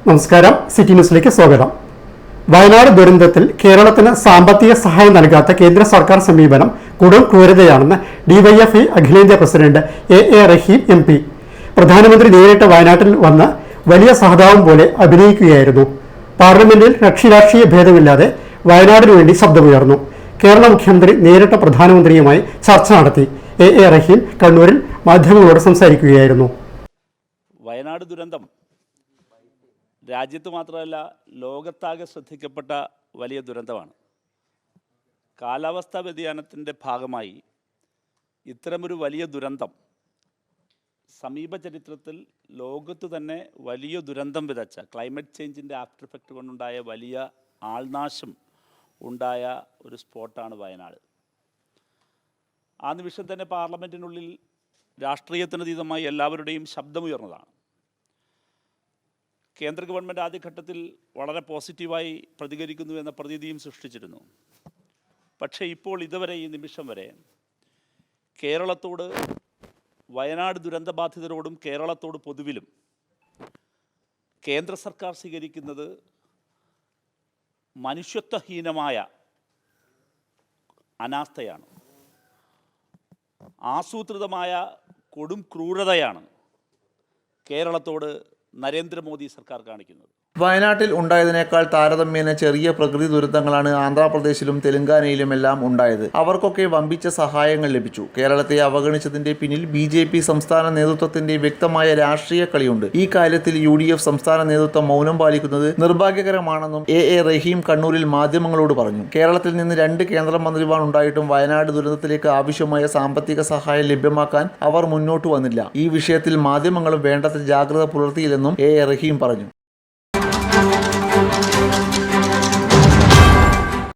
നമസ്കാരം, സിറ്റി ന്യൂസിലേക്ക് സ്വാഗതം. വയനാട് ദുരന്തത്തിൽ കേരളത്തിന് സാമ്പത്തിക സഹായം നൽകാത്ത കേന്ദ്ര സർക്കാർ സമീപനം കൊടും ക്രൂരതയാണെന്ന് ഡിവൈഎഫ്ഐ അഖിലേന്ത്യാ പ്രസിഡന്റ് എ റഹീം MP. പ്രധാനമന്ത്രി നേരിട്ട് വയനാട്ടിൽ വന്ന് വലിയ സഹതാപം പോലെ അഭിനയിക്കുകയായിരുന്നു. പാർലമെന്റിൽ കക്ഷിരാഷ്ട്രീയ ഭേദമില്ലാതെ വയനാടിനു വേണ്ടി ശബ്ദമുയർന്നു. കേരള മുഖ്യമന്ത്രി നേരിട്ട് പ്രധാനമന്ത്രിയുമായി ചർച്ച നടത്തി. എ റഹീം കണ്ണൂരിൽ മാധ്യമങ്ങളോട് സംസാരിക്കുകയായിരുന്നു. വയനാട് ദുരന്തം രാജ്യത്ത് മാത്രമല്ല ലോകത്താകെ ശ്രദ്ധിക്കപ്പെട്ട വലിയ ദുരന്തമാണ്. കാലാവസ്ഥാ വ്യതിയാനത്തിൻ്റെ ഭാഗമായി ഇത്തരമൊരു വലിയ ദുരന്തം സമീപ ചരിത്രത്തിൽ ലോകത്ത് തന്നെ വലിയ ദുരന്തം വിതച്ച ക്ലൈമറ്റ് ചേഞ്ചിൻ്റെ ആഫ്റ്റർ എഫക്റ്റ് കൊണ്ടുണ്ടായ വലിയ ആൾനാശം ഉണ്ടായ ഒരു സ്പോട്ടാണ് വയനാട്. ആ നിമിഷം തന്നെ പാർലമെൻറ്റിനുള്ളിൽ രാഷ്ട്രീയത്തിനതീതമായി എല്ലാവരുടെയും ശബ്ദമുയർന്നതാണ്. കേന്ദ്ര ഗവൺമെൻറ് ആദ്യഘട്ടത്തിൽ വളരെ പോസിറ്റീവായി പ്രതികരിക്കുന്നു എന്ന പ്രതീതിയും സൃഷ്ടിച്ചിരുന്നു. പക്ഷേ ഇപ്പോൾ ഇതുവരെ ഈ നിമിഷം വരെ കേരളത്തോട്, വയനാട് ദുരന്തബാധിതരോടും കേരളത്തോട് പൊതുവിലും കേന്ദ്ര സർക്കാർ സ്വീകരിക്കുന്നത് മനുഷ്യത്വഹീനമായ അനാസ്ഥയാണ്, ആസൂത്രിതമായ കൊടും ക്രൂരതയാണ് കേരളത്തോട് നരേന്ദ്രമോദി സർക്കാർ കാണിക്കുന്നത്. വയനാട്ടിൽ ഉണ്ടായതിനേക്കാൾ താരതമ്യേന ചെറിയ പ്രകൃതി ദുരന്തങ്ങളാണ് ആന്ധ്രാപ്രദേശിലും തെലങ്കാനയിലുമെല്ലാം ഉണ്ടായത്. അവർക്കൊക്കെ വമ്പിച്ച സഹായങ്ങൾ ലഭിച്ചു. കേരളത്തെ അവഗണിച്ചതിന്റെ പിന്നിൽ BJP സംസ്ഥാന നേതൃത്വത്തിന്റെ വ്യക്തമായ രാഷ്ട്രീയ കളിയുണ്ട്. ഈ കാര്യത്തിൽ UDF സംസ്ഥാന നേതൃത്വം മൗനം പാലിക്കുന്നത് നിർഭാഗ്യകരമാണെന്നും എ റഹീം കണ്ണൂരിൽ മാധ്യമങ്ങളോട് പറഞ്ഞു. കേരളത്തിൽ നിന്ന് 2 കേന്ദ്രമന്ത്രിമാർ ഉണ്ടായിട്ടും വയനാട് ദുരന്തത്തിലേക്ക് ആവശ്യമായ സാമ്പത്തിക സഹായം ലഭ്യമാക്കാൻ അവർ മുന്നോട്ട് വന്നില്ല. ഈ വിഷയത്തിൽ മാധ്യമങ്ങളും വേണ്ടത്ര ജാഗ്രത പുലർത്തിയില്ലെന്നും എ റഹീം പറഞ്ഞു.